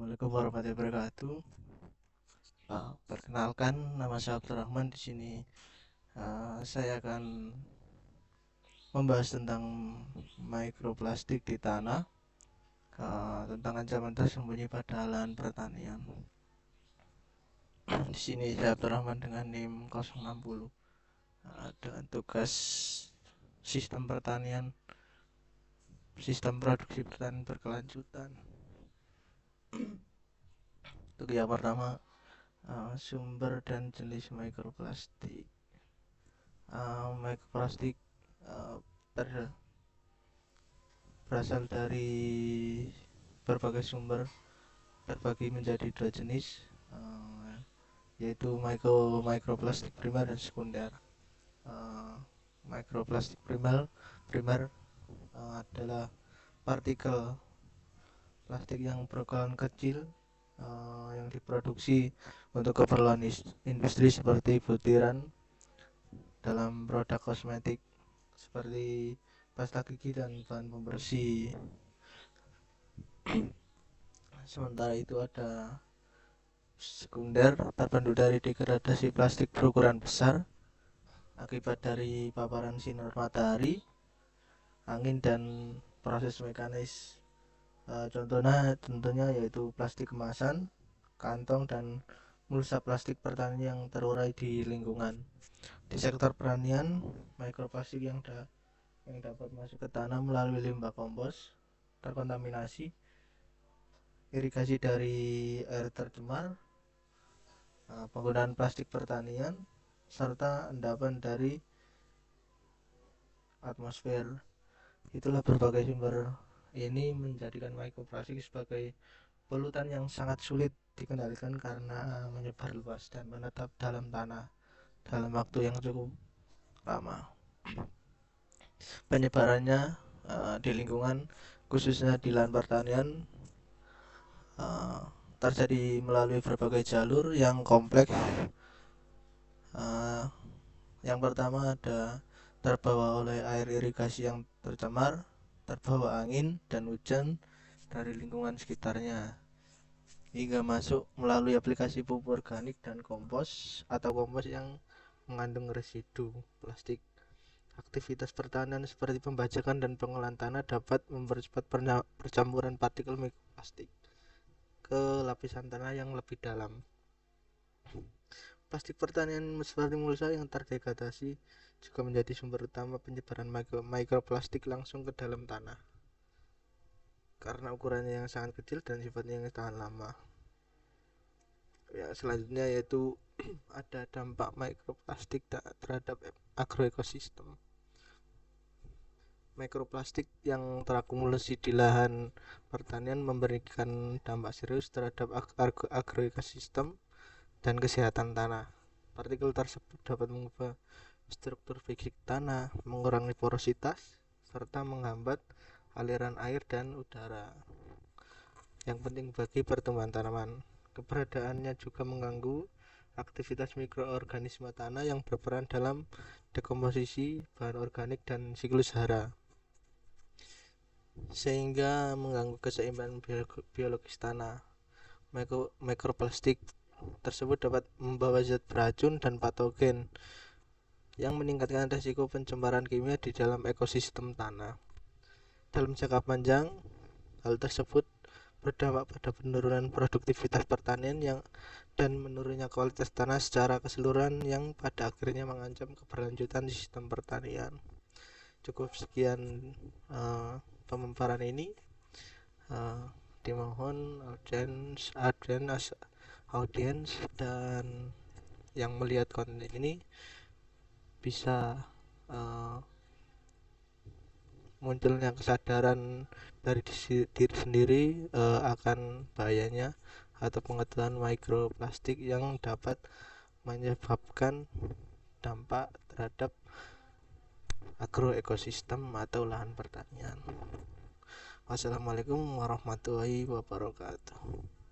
Assalamualaikum warahmatullahi wabarakatuh. Perkenalkan, nama saya Abdurrahman. Di sini saya akan membahas tentang mikroplastik di tanah, tentang ancaman tersembunyi pada lahan pertanian. Di sini saya Abdurrahman dengan NIM 060, dengan tugas sistem pertanian, sistem produksi pertanian berkelanjutan. Untuk yang pertama, sumber dan jenis mikroplastik. Mikroplastik berasal dari berbagai sumber, terbagi menjadi dua jenis, yaitu mikroplastik primer dan sekunder. Mikroplastik primer adalah partikel plastik yang berukuran kecil, yang diproduksi untuk keperluan industri seperti butiran dalam produk kosmetik seperti pasta gigi dan bahan pembersih. Sementara itu ada sekunder, terbentuk dari degradasi plastik berukuran besar akibat dari paparan sinar matahari, angin, dan proses mekanis. Contohnya tentunya yaitu plastik kemasan, kantong, dan mulsa plastik pertanian yang terurai di lingkungan. Di sektor pertanian, mikroplastik yang dapat masuk ke tanah melalui limbah kompos terkontaminasi, irigasi dari air tercemar, penggunaan plastik pertanian, serta endapan dari atmosfer. Itulah berbagai sumber ini menjadikan mikroplastik sebagai polutan yang sangat sulit dikendalikan karena menyebar luas dan menetap dalam tanah dalam waktu yang cukup lama. Penyebarannya di lingkungan, khususnya di lahan pertanian, terjadi melalui berbagai jalur yang kompleks. Yang pertama ada terbawa oleh air irigasi yang tercemar, terbawa angin dan hujan dari lingkungan sekitarnya, hingga masuk melalui aplikasi pupuk organik dan kompos atau kompos yang mengandung residu plastik. Aktivitas pertanian seperti pembajakan dan pengolahan tanah dapat mempercepat percampuran partikel mikroplastik ke lapisan tanah yang lebih dalam. Plastik pertanian seperti mulsa yang terdegradasi juga menjadi sumber utama penyebaran mikroplastik langsung ke dalam tanah karena ukurannya yang sangat kecil dan sifatnya yang tahan lama. Selanjutnya yaitu ada dampak mikroplastik terhadap agroekosistem. Mikroplastik yang terakumulasi di lahan pertanian memberikan dampak serius terhadap agroekosistem dan kesehatan tanah. Partikel tersebut dapat mengubah struktur fisik tanah, mengurangi porositas, serta menghambat aliran air dan udara yang penting bagi pertumbuhan tanaman. Keberadaannya juga mengganggu aktivitas mikroorganisme tanah yang berperan dalam dekomposisi bahan organik dan siklus hara, sehingga mengganggu keseimbangan biologis tanah. Mikroplastik tersebut dapat membawa zat beracun dan patogen yang meningkatkan risiko pencemaran kimia di dalam ekosistem tanah. Dalam jangka panjang, hal tersebut berdampak pada penurunan produktivitas pertanian dan menurunnya kualitas tanah secara keseluruhan yang pada akhirnya mengancam keberlanjutan sistem pertanian. Cukup sekian pemaparan ini. Dimohon audiens dan yang melihat konten ini bisa munculnya kesadaran dari diri sendiri akan bahayanya atau pengetahuan mikroplastik yang dapat menyebabkan dampak terhadap agroekosistem atau lahan pertanian. Wassalamualaikum warahmatullahi wabarakatuh.